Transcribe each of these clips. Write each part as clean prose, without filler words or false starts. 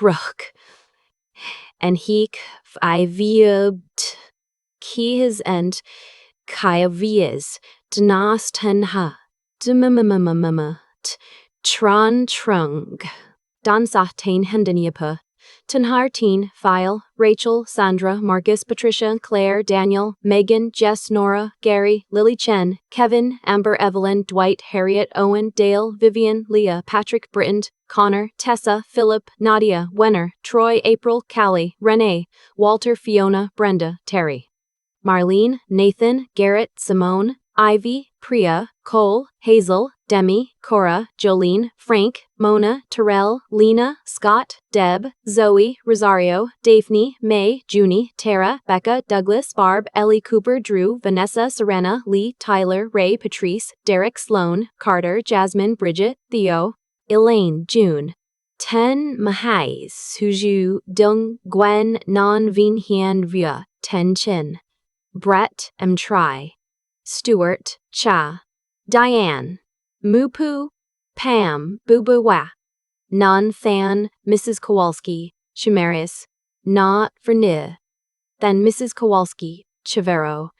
Brook. And he I viewed keys and Kaivies Dnas tenha Tran Trung Dansatain Hendeniapa Tenharteen File Rachel Sandra Marcus Patricia Claire Daniel Megan Jess Nora Gary Lily Chen Kevin Amber Evelyn Dwight Harriet Owen Dale Vivian Leah Patrick Britton Connor Tessa Philip Nadia Wenner Troy April Callie Renee Walter Fiona Brenda Terry Marlene Nathan Garrett Simone Ivy Priya Cole Hazel Demi Cora Jolene Frank Mona Terrell Lena Scott Deb Zoe Rosario Daphne May Junie Tara Becca Douglas Barb Ellie Cooper Drew Vanessa Serena Lee Tyler Ray Patrice Derek Sloan Carter Jasmine Bridget Theo Elaine June Ten Mahais Suju Dung Gwen Non Vin Hien Via Ten Chin Brett M. Try Stuart Cha Diane Mupu Pam Bubuwa Nan Than Mrs. Kowalski Chimaris Not for Ni Then Mrs. Kowalski Chavero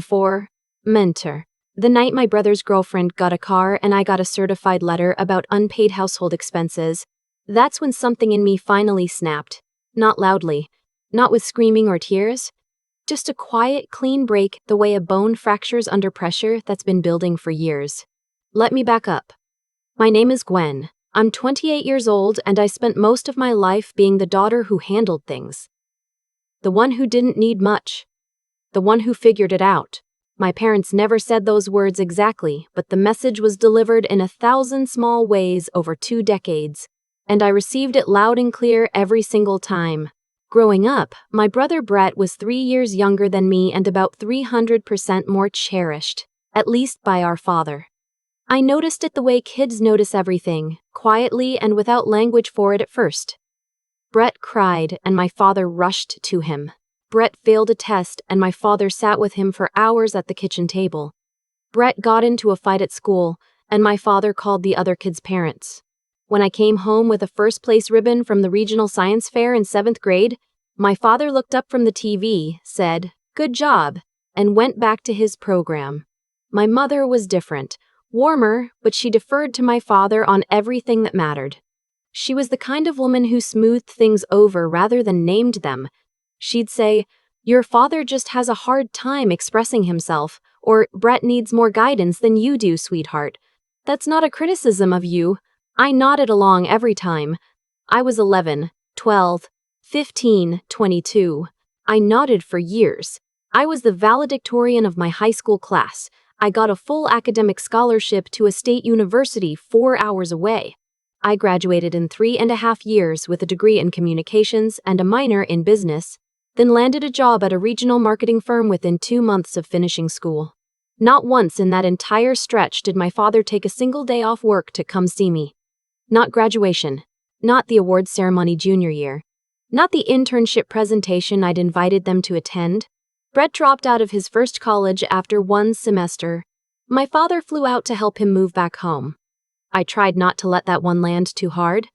4. Mentor. The night my brother's girlfriend got a car and I got a certified letter about unpaid household expenses, that's when something in me finally snapped. Not loudly, not with screaming or tears, just a quiet, clean break the way a bone fractures under pressure that's been building for years. Let me back up. My name is Gwen. I'm 28 years old and I spent most of my life being the daughter who handled things. The one who didn't need much. The one who figured it out. My parents never said those words exactly, but the message was delivered in 1,000 small ways over 2 decades, and I received it loud and clear every single time. Growing up, my brother Brett was 3 years younger than me and about 300% more cherished, at least by our father. I noticed it the way kids notice everything, quietly and without language for it at first. Brett cried, and my father rushed to him. Brett failed a test, and my father sat with him for hours at the kitchen table. Brett got into a fight at school, and my father called the other kids' parents. When I came home with a first-place ribbon from the regional science fair in 7th grade, my father looked up from the TV, said, "Good job," and went back to his program. My mother was different, warmer, but she deferred to my father on everything that mattered. She was the kind of woman who smoothed things over rather than named them. She'd say, "Your father just has a hard time expressing himself," or "Brett needs more guidance than you do, sweetheart. That's not a criticism of you." I nodded along every time. I was 11, 12, 15, 22. I nodded for years. I was the valedictorian of my high school class. I got a full academic scholarship to a state university 4 hours away. I graduated in 3.5 years with a degree in communications and a minor in business, then landed a job at a regional marketing firm within 2 months of finishing school. Not once in that entire stretch did my father take a single day off work to come see me. Not graduation, not the awards ceremony junior year, not the internship presentation I'd invited them to attend. Brett dropped out of his first college after 1 semester. My father flew out to help him move back home. I tried not to let that one land too hard.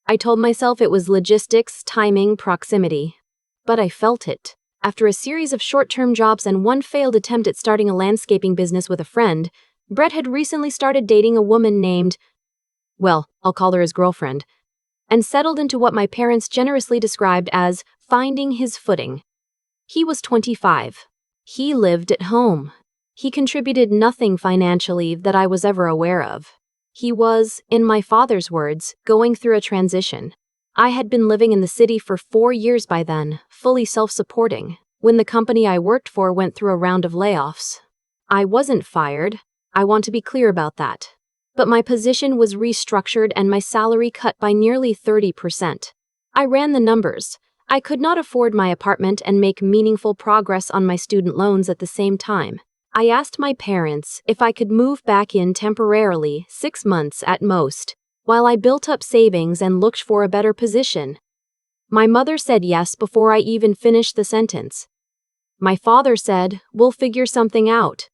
I told myself it was logistics, timing, proximity. But I felt it. After a series of short-term jobs and one failed attempt at starting a landscaping business with a friend, Brett had recently started dating a woman named, well, I'll call her his girlfriend, and settled into what my parents generously described as finding his footing. He was 25. He lived at home. He contributed nothing financially that I was ever aware of. He was, in my father's words, going through a transition. I had been living in the city for 4 years by then, fully self-supporting, when the company I worked for went through a round of layoffs. I wasn't fired. I want to be clear about that. But my position was restructured and my salary cut by nearly 30%. I ran the numbers. I could not afford my apartment and make meaningful progress on my student loans at the same time. I asked my parents if I could move back in temporarily, 6 months at most, while I built up savings and looked for a better position. My mother said yes before I even finished the sentence. My father said, "We'll figure something out."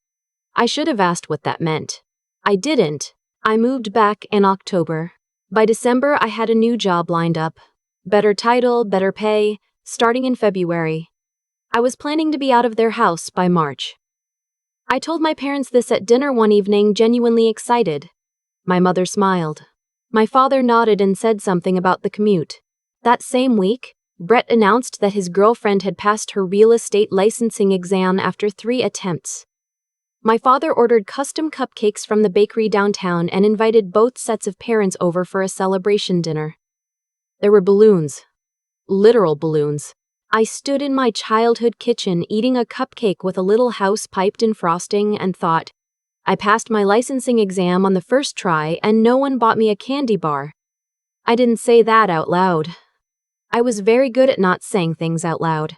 I should have asked what that meant. I didn't. I moved back in October. By December, I had a new job lined up. Better title, better pay, starting in February. I was planning to be out of their house by March. I told my parents this at dinner one evening, genuinely excited. My mother smiled. My father nodded and said something about the commute. That same week, Brett announced that his girlfriend had passed her real estate licensing exam after 3 attempts. My father ordered custom cupcakes from the bakery downtown and invited both sets of parents over for a celebration dinner. There were balloons. Literal balloons. I stood in my childhood kitchen eating a cupcake with a little house piped in frosting and thought, I passed my licensing exam on the first try and no one bought me a candy bar. I didn't say that out loud. I was very good at not saying things out loud.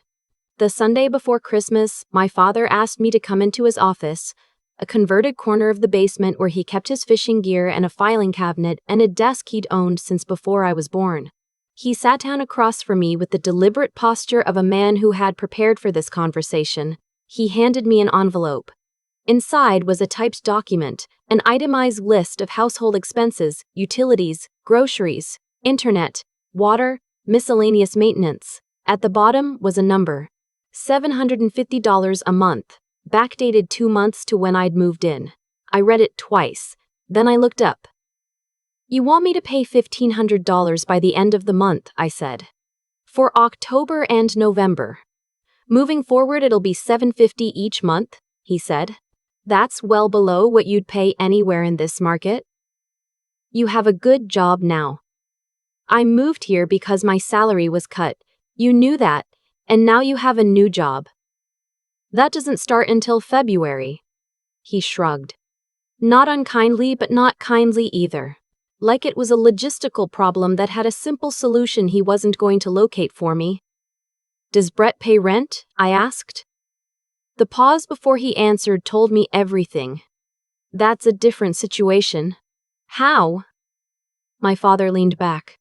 The Sunday before Christmas, my father asked me to come into his office, a converted corner of the basement where he kept his fishing gear and a filing cabinet and a desk he'd owned since before I was born. He sat down across from me with the deliberate posture of a man who had prepared for this conversation. He handed me an envelope. Inside was a typed document, an itemized list of household expenses, utilities, groceries, internet, water, miscellaneous maintenance. At the bottom was a number. $750 a month, backdated 2 months to when I'd moved in. I read it twice. Then I looked up. You want me to pay $1,500 by the end of the month, I said. For October and November. Moving forward it'll be $750 each month, he said. That's well below what you'd pay anywhere in this market. You have a good job now. I moved here because my salary was cut. You knew that, and now you have a new job. That doesn't start until February. He shrugged. Not unkindly, but not kindly either. Like it was a logistical problem that had a simple solution he wasn't going to locate for me. Does Brett pay rent? I asked. The pause before he answered told me everything. That's a different situation. How? My father leaned back.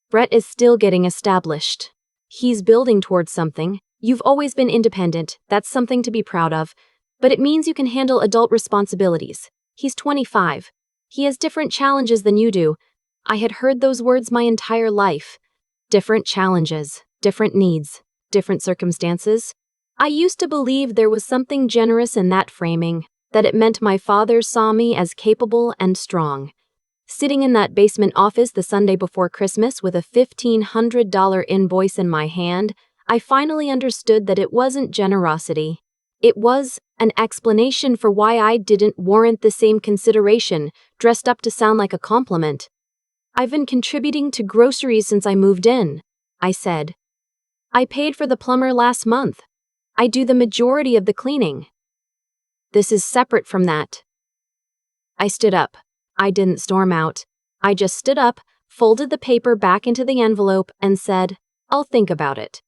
Brett is still getting established. He's building towards something. You've always been independent, that's something to be proud of, but it means you can handle adult responsibilities. He's 25. He has different challenges than you do. I had heard those words my entire life. Different challenges, different needs, different circumstances. I used to believe there was something generous in that framing, that it meant my father saw me as capable and strong. Sitting in that basement office the Sunday before Christmas with a $1,500 invoice in my hand, I finally understood that it wasn't generosity. It was an explanation for why I didn't warrant the same consideration, dressed up to sound like a compliment. I've been contributing to groceries since I moved in, I said. I paid for the plumber last month. I do the majority of the cleaning. This is separate from that. I stood up. I didn't storm out. I just stood up, folded the paper back into the envelope, and said, I'll think about it.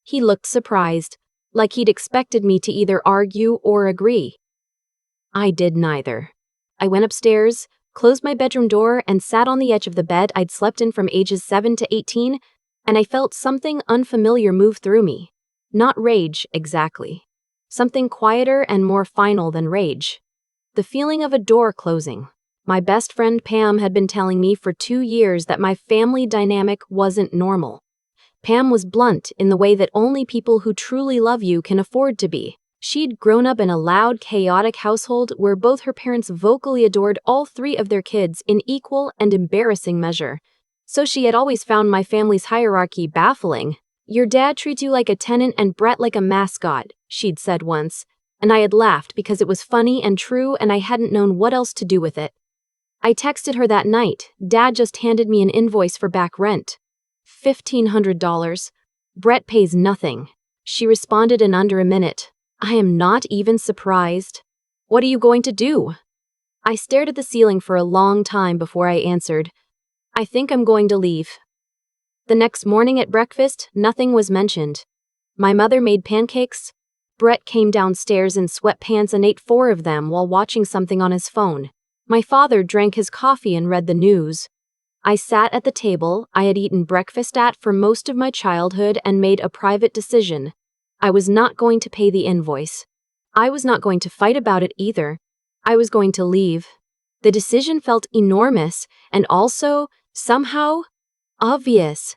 He looked surprised, like he'd expected me to either argue or agree. I did neither. I went upstairs, closed my bedroom door, and sat on the edge of the bed I'd slept in from ages 7 to 18, and I felt something unfamiliar move through me. Not rage, exactly. Something quieter and more final than rage. The feeling of a door closing. My best friend Pam had been telling me for 2 years that my family dynamic wasn't normal. Pam was blunt in the way that only people who truly love you can afford to be. She'd grown up in a loud, chaotic household where both her parents vocally adored all 3 of their kids in equal and embarrassing measure. So she had always found my family's hierarchy baffling. Your dad treats you like a tenant and Brett like a mascot, she'd said once, and I had laughed because it was funny and true and I hadn't known what else to do with it. I texted her that night. Dad just handed me an invoice for back rent. $1,500. Brett pays nothing. She responded in under a minute. I am not even surprised. What are you going to do? I stared at the ceiling for a long time before I answered. I think I'm going to leave. The next morning at breakfast, nothing was mentioned. My mother made pancakes. Brett came downstairs in sweatpants and ate 4 of them while watching something on his phone. My father drank his coffee and read the news. I sat at the table I had eaten breakfast at for most of my childhood and made a private decision. I was not going to pay the invoice. I was not going to fight about it either. I was going to leave. The decision felt enormous and also, somehow, obvious.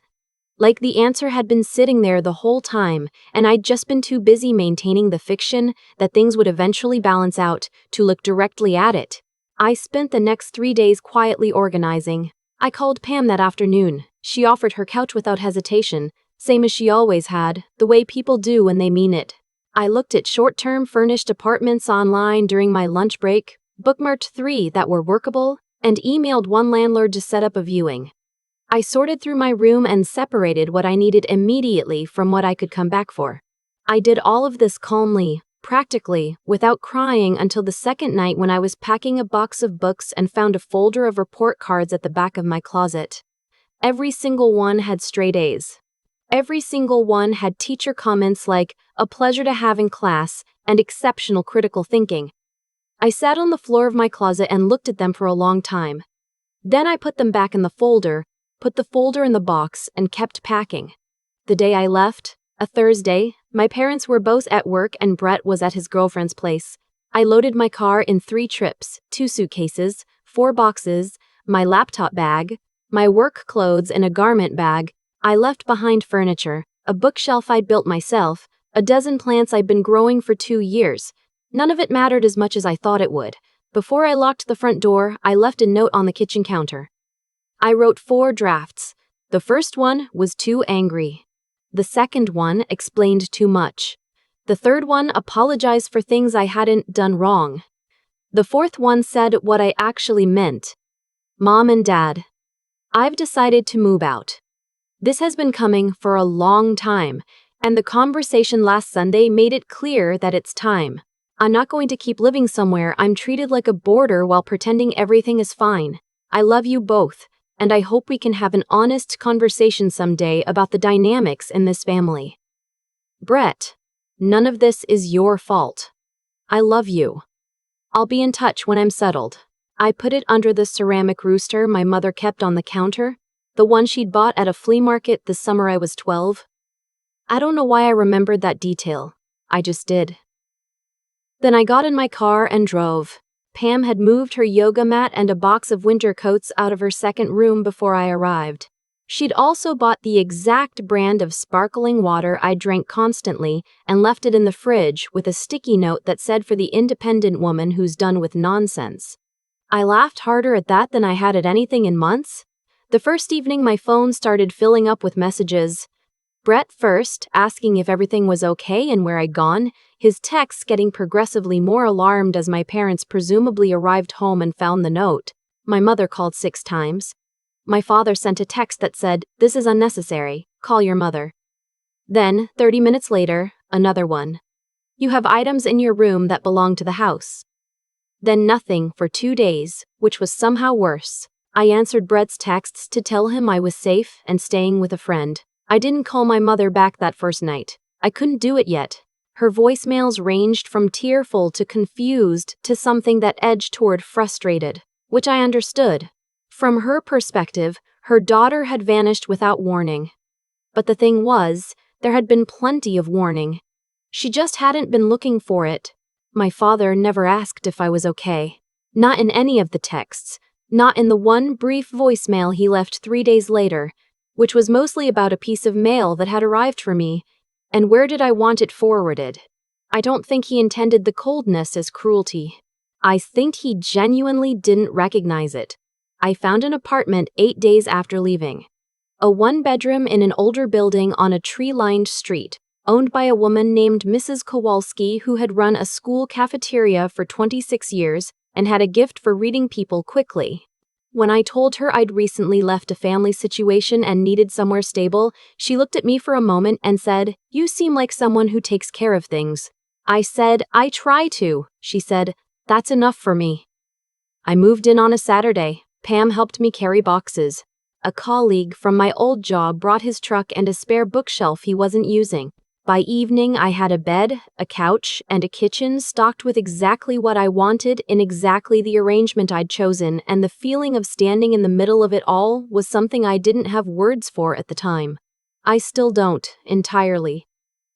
Like the answer had been sitting there the whole time, and I'd just been too busy maintaining the fiction that things would eventually balance out to look directly at it. I spent the next 3 days quietly organizing. I called Pam that afternoon. She offered her couch without hesitation, same as she always had, the way people do when they mean it. I looked at short-term furnished apartments online during my lunch break, bookmarked 3 that were workable, and emailed one landlord to set up a viewing. I sorted through my room and separated what I needed immediately from what I could come back for. I did all of this calmly, practically, without crying until the second night when I was packing a box of books and found a folder of report cards at the back of my closet. Every single one had straight A's. Every single one had teacher comments like, "a pleasure to have in class," and exceptional critical thinking. I sat on the floor of my closet and looked at them for a long time. Then I put them back in the folder, put the folder in the box, and kept packing. The day I left, a Thursday, my parents were both at work and Brett was at his girlfriend's place. I loaded my car in 3 trips, 2 suitcases, 4 boxes, my laptop bag, my work clothes and a garment bag. I left behind furniture, a bookshelf I'd built myself, a dozen plants I'd been growing for 2 years. None of it mattered as much as I thought it would. Before I locked the front door, I left a note on the kitchen counter. I wrote 4 drafts. The first one was too angry. The second one explained too much. The third one apologized for things I hadn't done wrong. The fourth one said what I actually meant. Mom and Dad, I've decided to move out. This has been coming for a long time, and the conversation last Sunday made it clear that it's time. I'm not going to keep living somewhere I'm treated like a boarder while pretending everything is fine. I love you both, and I hope we can have an honest conversation someday about the dynamics in this family. Brett, none of this is your fault. I love you. I'll be in touch when I'm settled. I put it under the ceramic rooster my mother kept on the counter, the one she'd bought at a flea market the summer I was 12. I don't know why I remembered that detail. I just did. Then I got in my car and drove. Pam had moved her yoga mat and a box of winter coats out of her second room before I arrived. She'd also bought the exact brand of sparkling water I drank constantly and left it in the fridge with a sticky note that said for the independent woman who's done with nonsense. I laughed harder at that than I had at anything in months. The first evening my phone started filling up with messages. Brett first, asking if everything was okay and where I'd gone, his texts getting progressively more alarmed as my parents presumably arrived home and found the note. My mother called 6 times. My father sent a text that said, "This is unnecessary, call your mother." Then, 30 minutes later, another one. "You have items in your room that belong to the house." Then nothing for 2 days, which was somehow worse. I answered Brett's texts to tell him I was safe and staying with a friend. I didn't call my mother back that first night. I couldn't do it yet. Her voicemails ranged from tearful to confused to something that edged toward frustrated, which I understood. From her perspective, her daughter had vanished without warning. But the thing was, there had been plenty of warning. She just hadn't been looking for it. My father never asked if I was okay. Not in any of the texts. Not in the one brief voicemail he left 3 days later, which was mostly about a piece of mail that had arrived for me, and where did I want it forwarded. I don't think he intended the coldness as cruelty. I think he genuinely didn't recognize it. I found an apartment 8 days after leaving. A 1-bedroom in an older building on a tree-lined street, owned by a woman named Mrs. Kowalski who had run a school cafeteria for 26 years and had a gift for reading people quickly. When I told her I'd recently left a family situation and needed somewhere stable, she looked at me for a moment and said, "You seem like someone who takes care of things." I said, "I try to." She said, "That's enough for me." I moved in on a Saturday. Pam helped me carry boxes. A colleague from my old job brought his truck and a spare bookshelf he wasn't using. By evening, I had a bed, a couch, and a kitchen stocked with exactly what I wanted in exactly the arrangement I'd chosen, and the feeling of standing in the middle of it all was something I didn't have words for at the time. I still don't, entirely.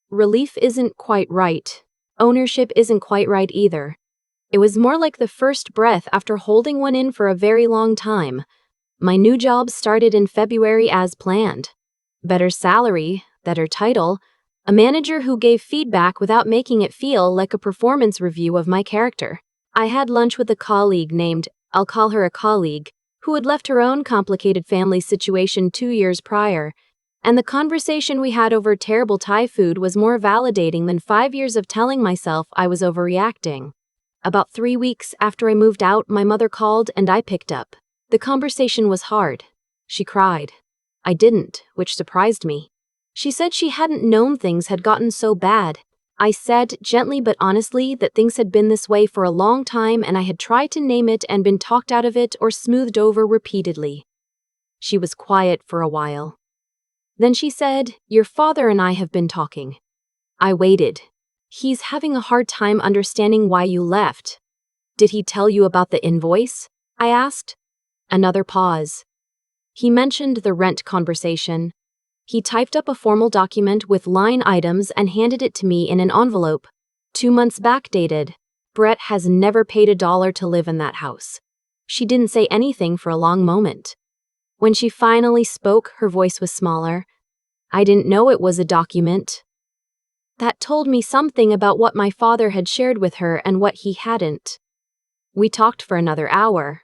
Relief isn't quite right. Ownership isn't quite right either. It was more like the first breath after holding one in for a very long time. My new job started in February as planned. better salary, better title, a manager who gave feedback without making it feel like a performance review of my character. I had lunch with a colleague named, I'll call her a colleague, who had left her own complicated family situation 2 years prior, and the conversation we had over terrible Thai food was more validating than 5 years of telling myself I was overreacting. About 3 weeks after I moved out, my mother called and I picked up. The conversation was hard. She cried. I didn't, which surprised me. She said she hadn't known things had gotten so bad. I said, gently but honestly, that things had been this way for a long time and I had tried to name it and been talked out of it or smoothed over repeatedly. She was quiet for a while. Then she said, your father and I have been talking. I waited. He's having a hard time understanding why you left. Did he tell you about the invoice? I asked. Another pause. He mentioned the rent conversation. He typed up a formal document with line items and handed it to me in an envelope. 2 months backdated. Brett has never paid $1 to live in that house. She didn't say anything for a long moment. When she finally spoke, her voice was smaller. I didn't know it was a document. That told me something about what my father had shared with her and what he hadn't. We talked for another hour.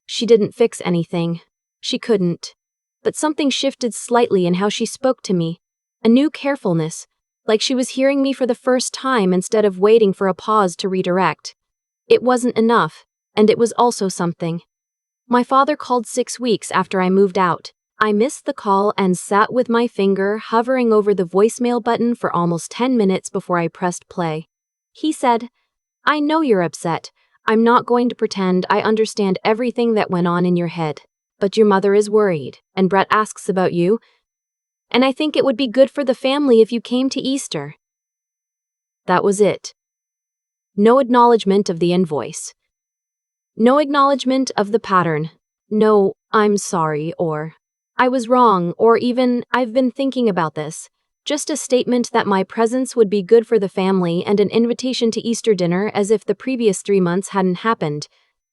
She didn't fix anything. She couldn't. But something shifted slightly in how she spoke to me. A new carefulness, like she was hearing me for the first time instead of waiting for a pause to redirect. It wasn't enough, and it was also something. My father called 6 weeks after I moved out. I missed the call and sat with my finger hovering over the voicemail button for almost 10 minutes before I pressed play. He said, I know you're upset. I'm not going to pretend I understand everything that went on in your head. But your mother is worried, and Brett asks about you. And I think it would be good for the family if you came to Easter. That was it. No acknowledgement of the invoice. No acknowledgement of the pattern. No, I'm sorry, or I was wrong, or even, I've been thinking about this. Just a statement that my presence would be good for the family and an invitation to Easter dinner as if the previous 3 months hadn't happened.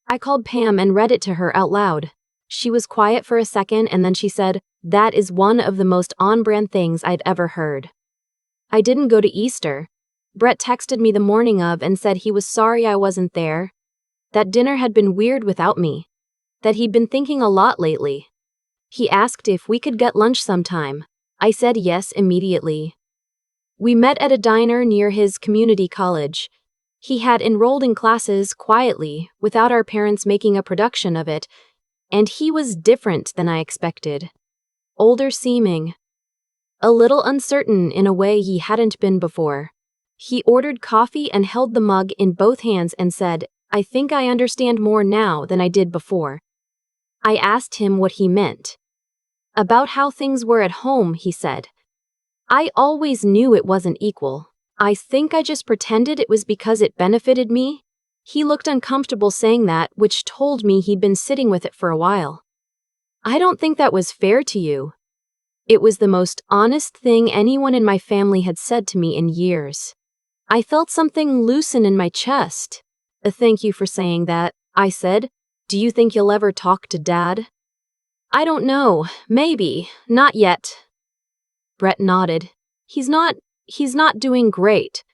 I called Pam and read it to her out loud. She was quiet for a second and then she said, that is one of the most on-brand things I'd ever heard. I didn't go to Easter. Brett texted me the morning of and said he was sorry I wasn't there. That dinner had been weird without me. That he'd been thinking a lot lately. He asked if we could get lunch sometime. I said yes immediately. We met at a diner near his community college. He had enrolled in classes quietly, without our parents making a production of it, and he was different than I expected. Older seeming. A little uncertain in a way he hadn't been before. He ordered coffee and held the mug in both hands and said, I think I understand more now than I did before. I asked him what he meant. About how things were at home, he said. I always knew it wasn't equal. I think I just pretended it was because it benefited me. He looked uncomfortable saying that, which told me he'd been sitting with it for a while. I don't think that was fair to you. It was the most honest thing anyone in my family had said to me in years. I felt something loosen in my chest. Thank you for saying that, I said. Do you think you'll ever talk to Dad? I don't know, maybe, not yet. Brett nodded. He's not doing great.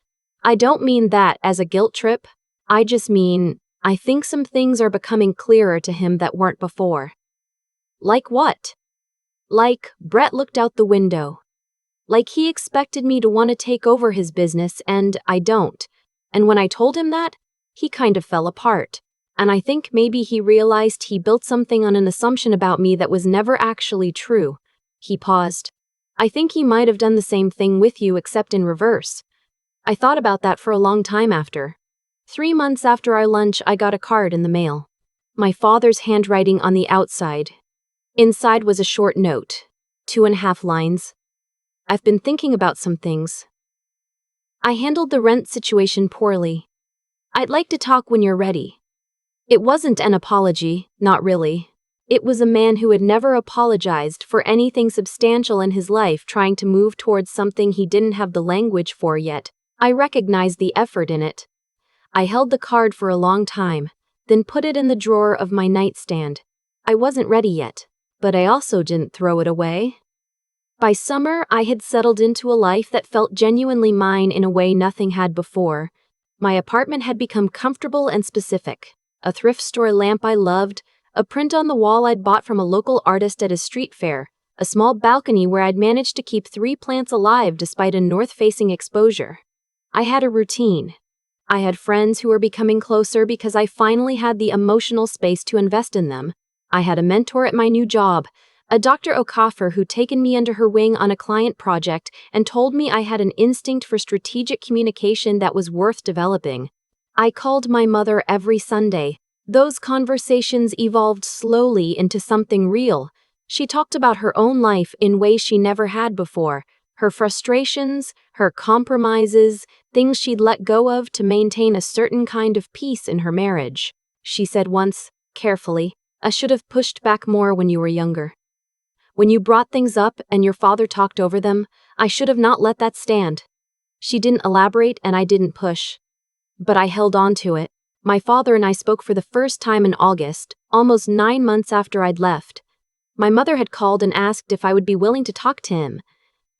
I don't mean that as a guilt trip. I just mean, I think some things are becoming clearer to him that weren't before. Like what? Like, Brett looked out the window. Like he expected me to want to take over his business and I don't. And when I told him that, he kind of fell apart. And I think maybe he realized he built something on an assumption about me that was never actually true. He paused. I think he might have done the same thing with you except in reverse. I thought about that for a long time after. 3 months after our lunch, I got a card in the mail. My father's handwriting on the outside. Inside was a short note, 2.5 lines. I've been thinking about some things. I handled the rent situation poorly. I'd like to talk when you're ready. It wasn't an apology, not really. It was a man who had never apologized for anything substantial in his life trying to move towards something he didn't have the language for yet. I recognized the effort in it. I held the card for a long time, then put it in the drawer of my nightstand. I wasn't ready yet, but I also didn't throw it away. By summer, I had settled into a life that felt genuinely mine in a way nothing had before. My apartment had become comfortable and specific. A thrift store lamp I loved, a print on the wall I'd bought from a local artist at a street fair, a small balcony where I'd managed to keep 3 plants alive despite a north-facing exposure. I had a routine. I had friends who were becoming closer because I finally had the emotional space to invest in them. I had a mentor at my new job, a Dr. Okafor who'd taken me under her wing on a client project and told me I had an instinct for strategic communication that was worth developing. I called my mother every Sunday. Those conversations evolved slowly into something real. She talked about her own life in ways she never had before, her frustrations, her compromises, things she'd let go of to maintain a certain kind of peace in her marriage. She said once, carefully, "I should have pushed back more when you were younger. When you brought things up and your father talked over them, I should have not let that stand." She didn't elaborate and I didn't push. But I held on to it. My father and I spoke for the first time in August, almost 9 months after I'd left. My mother had called and asked if I would be willing to talk to him.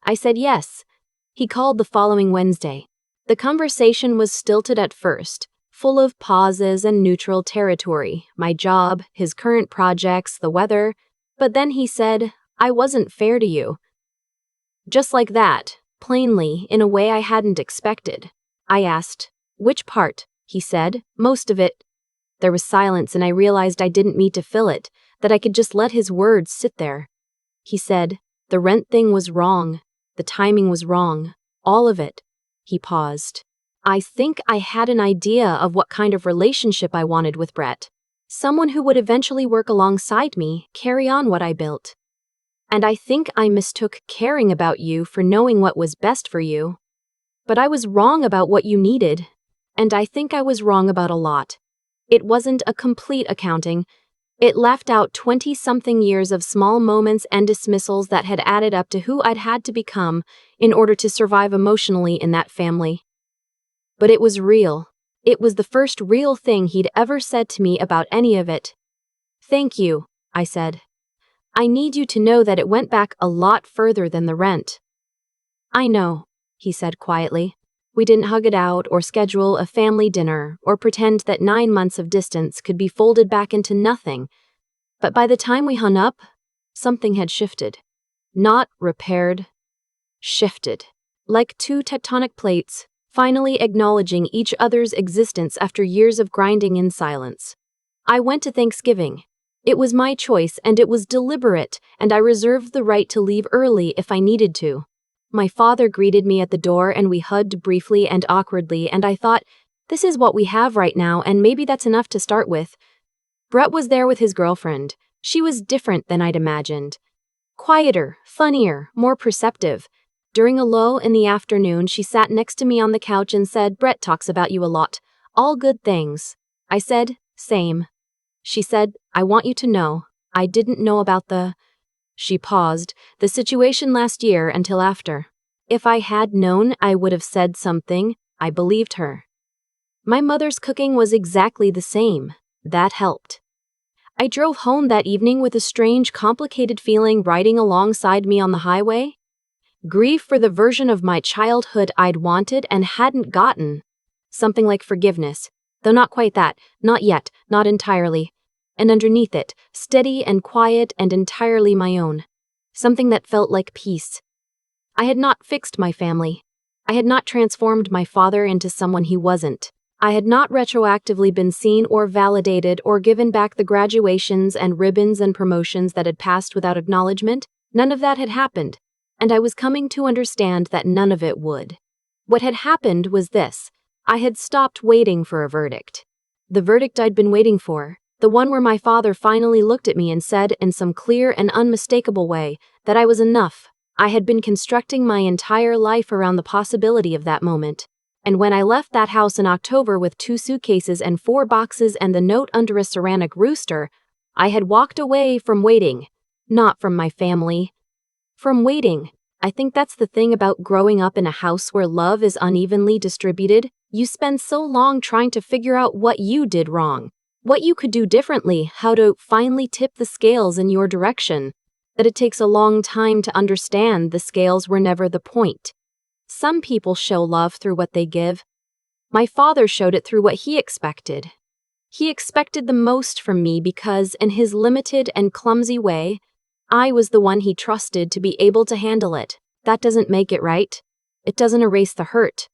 I said yes. He called the following Wednesday. The conversation was stilted at first, full of pauses and neutral territory, my job, his current projects, the weather. But then he said, "I wasn't fair to you." Just like that, plainly, in a way I hadn't expected. I asked, "Which part?" He said, "Most of it." There was silence and I realized I didn't mean to fill it, that I could just let his words sit there. He said, "The rent thing was wrong. The timing was wrong. All of it." He paused. I think I had an idea of what kind of relationship I wanted with Brett. Someone who would eventually work alongside me, carry on what I built. And I think I mistook caring about you for knowing what was best for you. But I was wrong about what you needed. And I think I was wrong about a lot. It wasn't a complete accounting. It left out 20-something years of small moments and dismissals that had added up to who I'd had to become in order to survive emotionally in that family. But it was real. It was the first real thing he'd ever said to me about any of it. "Thank you," I said. "I need you to know that it went back a lot further than the rent." "I know," he said quietly. We didn't hug it out or schedule a family dinner or pretend that 9 months of distance could be folded back into nothing. But by the time we hung up, something had shifted. Not repaired. Shifted. Like 2 tectonic plates, finally acknowledging each other's existence after years of grinding in silence. I went to Thanksgiving. It was my choice and it was deliberate, and I reserved the right to leave early if I needed to. My father greeted me at the door and we hugged briefly and awkwardly, and I thought, this is what we have right now and maybe that's enough to start with. Brett was there with his girlfriend. She was different than I'd imagined. Quieter, funnier, more perceptive. During a lull in the afternoon, she sat next to me on the couch and said, "Brett talks about you a lot. All good things." I said, "Same." She said, "I want you to know. I didn't know about the..." She paused, "the situation last year until after. If I had known, I would have said something." I believed her. My mother's cooking was exactly the same. That helped. I drove home that evening with a strange, complicated feeling riding alongside me on the highway. Grief for the version of my childhood I'd wanted and hadn't gotten. Something like forgiveness, though not quite that, not yet, not entirely. And underneath it, steady and quiet and entirely my own. Something that felt like peace. I had not fixed my family. I had not transformed my father into someone he wasn't. I had not retroactively been seen or validated or given back the graduations and ribbons and promotions that had passed without acknowledgement. None of that had happened. And I was coming to understand that none of it would. What had happened was this. I had stopped waiting for a verdict. The verdict I'd been waiting for, the one where my father finally looked at me and said in some clear and unmistakable way that I was enough. I had been constructing my entire life around the possibility of that moment. And when I left that house in October with 2 suitcases and 4 boxes and the note under a ceramic rooster, I had walked away from waiting. Not from my family. From waiting. I think that's the thing about growing up in a house where love is unevenly distributed. You spend so long trying to figure out what you did wrong, what you could do differently, how to finally tip the scales in your direction. that it takes a long time to understand the scales were never the point. Some people show love through what they give. My father showed it through what he expected. He expected the most from me because, in his limited and clumsy way, I was the one he trusted to be able to handle it. That doesn't make it right. It doesn't erase the hurt.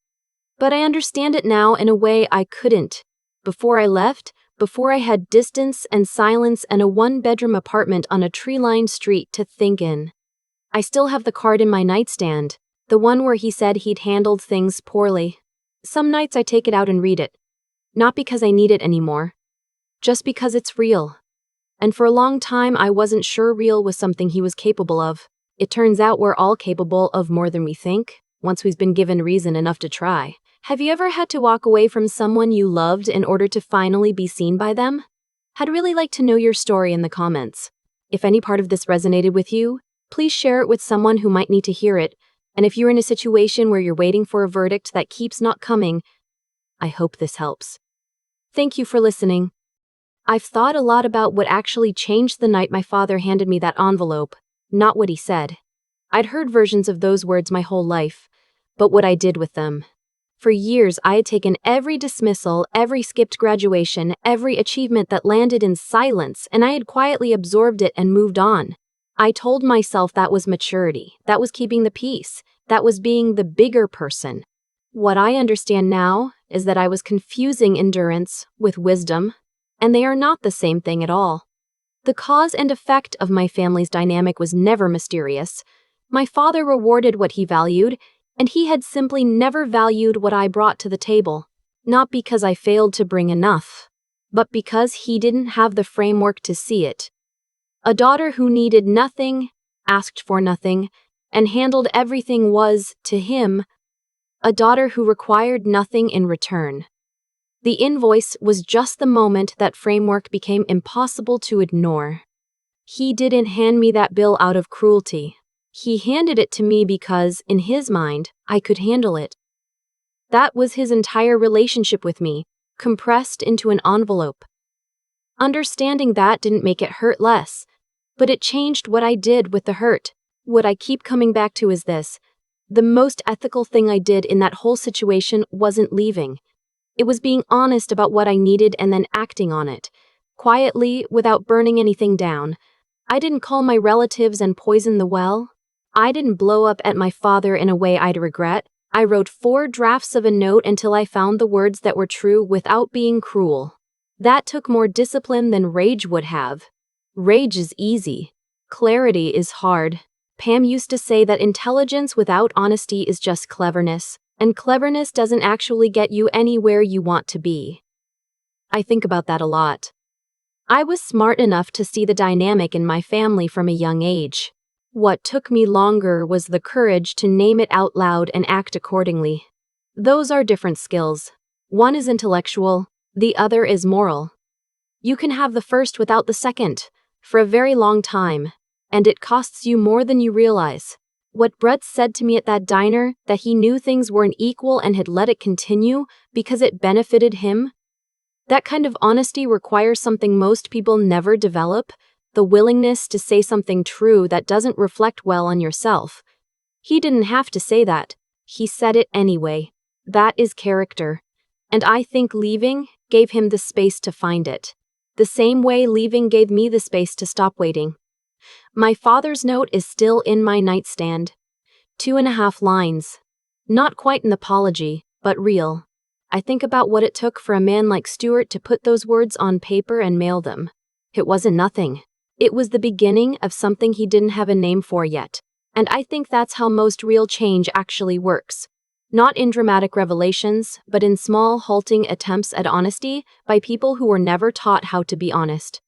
But I understand it now in a way I couldn't. Before I left, before I had distance and silence and a one-bedroom apartment on a tree-lined street to think in. I still have the card in my nightstand, the one where he said he'd handled things poorly. Some nights I take it out and read it. Not because I need it anymore. Just because it's real. And for a long time I wasn't sure real was something he was capable of. It turns out we're all capable of more than we think, once we've been given reason enough to try. Have you ever had to walk away from someone you loved in order to finally be seen by them? I'd really like to know your story in the comments. If any part of this resonated with you, please share it with someone who might need to hear it. And if you're in a situation where you're waiting for a verdict that keeps not coming, I hope this helps. Thank you for listening. I've thought a lot about what actually changed the night my father handed me that envelope, not what he said. I'd heard versions of those words my whole life, but what I did with them. For years, I had taken every dismissal, every skipped graduation, every achievement that landed in silence, and I had quietly absorbed it and moved on. I told myself that was maturity, that was keeping the peace, that was being the bigger person. What I understand now is that I was confusing endurance with wisdom, and they are not the same thing at all. The cause and effect of my family's dynamic was never mysterious. My father rewarded what he valued, and he had simply never valued what I brought to the table, not because I failed to bring enough, but because he didn't have the framework to see it. A daughter who needed nothing, asked for nothing, and handled everything was, to him, a daughter who required nothing in return. The invoice was just the moment that framework became impossible to ignore. He didn't hand me that bill out of cruelty. He handed it to me because, in his mind, I could handle it. That was his entire relationship with me, compressed into an envelope. Understanding that didn't make it hurt less, but it changed what I did with the hurt. What I keep coming back to is this. The most ethical thing I did in that whole situation wasn't leaving. It was being honest about what I needed and then acting on it, quietly, without burning anything down. I didn't call my relatives and poison the well. I didn't blow up at my father in a way I'd regret. I wrote 4 drafts of a note until I found the words that were true without being cruel. That took more discipline than rage would have. Rage is easy. Clarity is hard. Pam used to say that intelligence without honesty is just cleverness, and cleverness doesn't actually get you anywhere you want to be. I think about that a lot. I was smart enough to see the dynamic in my family from a young age. What took me longer was the courage to name it out loud and act accordingly. Those are different skills. One is intellectual, the other is moral. You can have the first without the second, for a very long time, and it costs you more than you realize. What Brett said to me at that diner, that he knew things weren't equal and had let it continue because it benefited him, that kind of honesty requires something most people never develop, the willingness to say something true that doesn't reflect well on yourself. He didn't have to say that. He said it anyway. That is character. And I think leaving gave him the space to find it. The same way leaving gave me the space to stop waiting. My father's note is still in my nightstand. 2.5 lines. Not quite an apology, but real. I think about what it took for a man like Stuart to put those words on paper and mail them. It wasn't nothing. It was the beginning of something he didn't have a name for yet. And I think that's how most real change actually works. Not in dramatic revelations, but in small, halting attempts at honesty by people who were never taught how to be honest.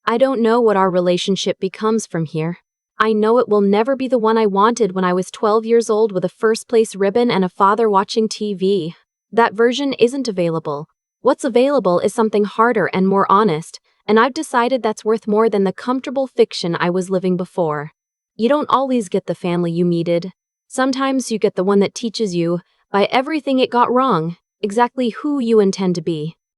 I don't know what our relationship becomes from here. I know it will never be the one I wanted when I was 12 years old with a first-place ribbon and a father watching TV. That version isn't available. What's available is something harder and more honest, and I've decided that's worth more than the comfortable fiction I was living before. You don't always get the family you needed. Sometimes you get the one that teaches you, by everything it got wrong, exactly who you intend to be.